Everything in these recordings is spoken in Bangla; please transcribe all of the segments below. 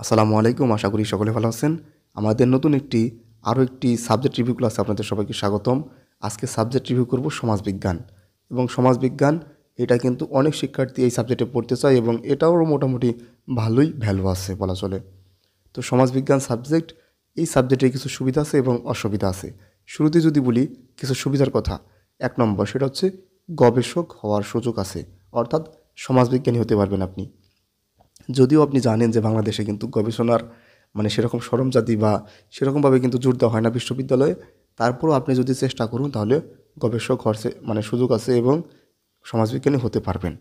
আসসালামু আলাইকুম। আশা করি সকলে ভালো আছেন। আমাদের নতুন আরও একটি সাবজেক্ট রিভিউ ক্লাসে আপনাদের সবাইকে স্বাগতম। আজকে সাবজেক্ট রিভিউ করব সমাজবিজ্ঞান। এবং সমাজবিজ্ঞান এটা কিন্তু অনেক শিক্ষার্থী এই সাবজেক্টে পড়তে চায় এবং এটাও মোটামুটি ভালোই ভ্যালু আছে বলা চলে। তো সমাজবিজ্ঞান সাবজেক্ট, এই সাবজেক্টে কিছু সুবিধা আছে এবং অসুবিধা আছে। শুরুতে যদি বলি কিছু সুবিধার কথা, 1 নম্বর সেটা হচ্ছে গবেষক হওয়ার সুযোগ আছে, অর্থাৎ সমাজবিজ্ঞানী হতে পারবেন আপনি। যদিও আপনি জানেন যে বাংলাদেশে কিন্তু গবেষণার সেরকম সরঞ্জাদি বা সেরকমভাবে কিন্তু জোর দেওয়া হয় না বিশ্ববিদ্যালয়ে। তারপরেও আপনি যদি চেষ্টা করুন তাহলে গবেষক হওয়ার সুযোগ আছে এবং সমাজবিজ্ঞানী হতে পারবেন।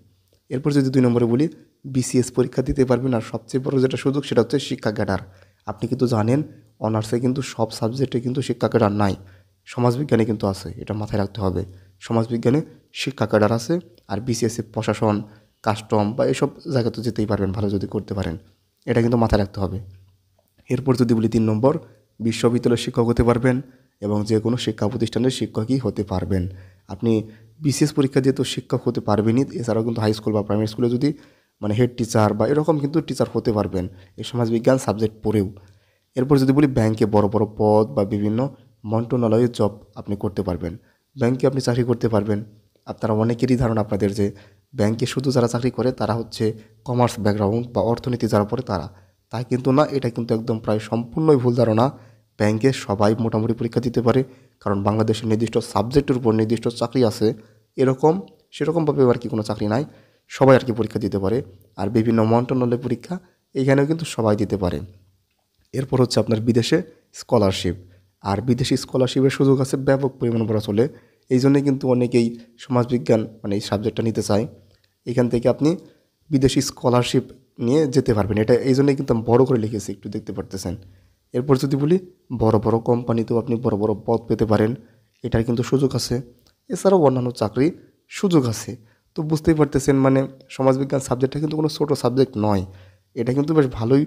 এরপর যদি 2 নম্বরে বলি, বিসিএস পরীক্ষা দিতে পারবেন। আর সবচেয়ে বড় যেটা সুযোগ সেটা হচ্ছে শিক্ষা ক্যাডার। আপনি কিন্তু জানেন অনার্সে কিন্তু সব সাবজেক্টে কিন্তু শিক্ষা ক্যাডার নাই, সমাজবিজ্ঞানে কিন্তু আছে, এটা মাথায় রাখতে হবে। সমাজবিজ্ঞানে শিক্ষা ক্যাডার আছে। আর বিসিএসে প্রশাসন, কাস্টম বা এসব জায়গা তো যেতেই পারবেন ভালো যদি করতে পারেন, এটা কিন্তু মাথায় রাখতে হবে। এরপর যদি বলি 3 নম্বর, বিশ্ববিদ্যালয়ের শিক্ষক হতে পারবেন এবং যে কোনো শিক্ষা প্রতিষ্ঠানের শিক্ষকই হতে পারবেন। আপনি বিসিএস পরীক্ষা দিয়ে তো শিক্ষক হতে পারবেনই, এছাড়াও কিন্তু হাই স্কুল বা প্রাইমারি স্কুলে যদি হেড টিচার বা এরকম কিন্তু টিচার হতে পারবেন এই সমাজবিজ্ঞান সাবজেক্ট পড়েও। এরপর যদি বলি, ব্যাংকে বড় বড় পদ বা বিভিন্ন মন্ত্রণালয়ের জব আপনি করতে পারবেন। ব্যাংকে আপনি চাকরি করতে পারবেন। আপনারা অনেকেরই ধারণা আপনাদের যে ব্যাংকে শুধু যারা চাকরি করে তারা হচ্ছে কমার্স ব্যাকগ্রাউন্ড বা অর্থনীতি যারা পড়ে তারা, তা কিন্তু না, এটা কিন্তু একদম প্রায় সম্পূর্ণই ভুল ধারণা। ব্যাংকে সবাই মোটামুটি পরীক্ষা দিতে পারে, কারণ বাংলাদেশের নির্দিষ্ট সাবজেক্টের উপর নির্দিষ্ট চাকরি আছে, এরকম সেরকমভাবে আর কি কোনো চাকরি নাই, সবাই আর কি পরীক্ষা দিতে পারে। আর বিভিন্ন মন্ত্রণালয় পরীক্ষা এইখানেও কিন্তু সবাই দিতে পারে। এরপর হচ্ছে আপনার বিদেশে স্কলারশিপ। আর বিদেশি স্কলারশিপের সুযোগ আছে ব্যাপক পরিমাণ বলা চলে। এই জন্যে কিন্তু অনেকেই সমাজবিজ্ঞান এই সাবজেক্টটা নিতে চায়। এখান থেকে আপনি বিদেশি স্কলারশিপ নিয়ে যেতে পারবেন। এটা এই জন্যই কিন্তু আমি বড় করে লিখেছি, একটু দেখতে পারতেছেন। এরপর যদি বলি, বড় বড় কোম্পানিতেও আপনি বড় বড় পদ পেতে পারেন, এটার কিন্তু সুযোগ আছে। এছাড়াও অন্যান্য চাকরি সুযোগ আছে। তো বুঝতেই পারতেছেন সমাজবিজ্ঞান সাবজেক্টটা কিন্তু কোনো ছোটো সাবজেক্ট নয়, এটা কিন্তু বেশ ভালোই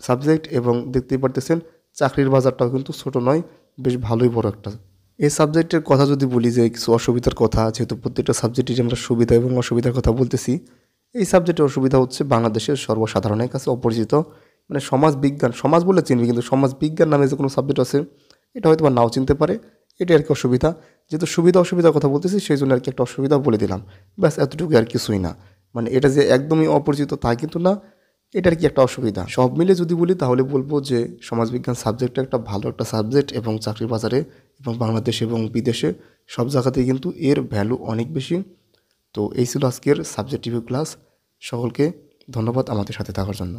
সাবজেক্ট। এবং দেখতেই পারতেছেন চাকরির বাজারটাও কিন্তু ছোটো নয়, বেশ ভালোই বড় একটা। এই সাবজেক্টের কথা যদি বলি যে কিছু অসুবিধার কথা, যেহেতু প্রত্যেকটা সাবজেক্টেরই আমরা সুবিধা এবং অসুবিধার কথা বলতেছি। এই সাবজেক্টের অসুবিধা হচ্ছে বাংলাদেশের সর্বসাধারণের কাছে অপরিচিত। সমাজ বিজ্ঞান, সমাজ বলে চিনবে, কিন্তু সমাজ বিজ্ঞান নামে যে কোনো সাবজেক্ট আছে এটা হয়তো বা নাও চিনতে পারে। এটা আর কি অসুবিধা। যেহেতু সুবিধা অসুবিধার কথা বলতেছি সেই জন্য আর কি একটা অসুবিধা বলে দিলাম, ব্যাস এতটুকু, আর কিছুই না। এটা যে একদমই অপরিচিত তা কিন্তু না, এটার কি একটা অসুবিধা। সব মিলে যদি বলি তাহলে বলবো যে সমাজবিজ্ঞান সাবজেক্টটা একটা ভালো একটা সাবজেক্ট এবং চাকরির বাজারে এবং বাংলাদেশে এবং বিদেশে সব জায়গাতেই কিন্তু এর ভ্যালু অনেক বেশি। তো এই ছিল আজকের সাবজেক্ট রিভিউ ক্লাস। সকলকে ধন্যবাদ আমাদের সাথে থাকার জন্য।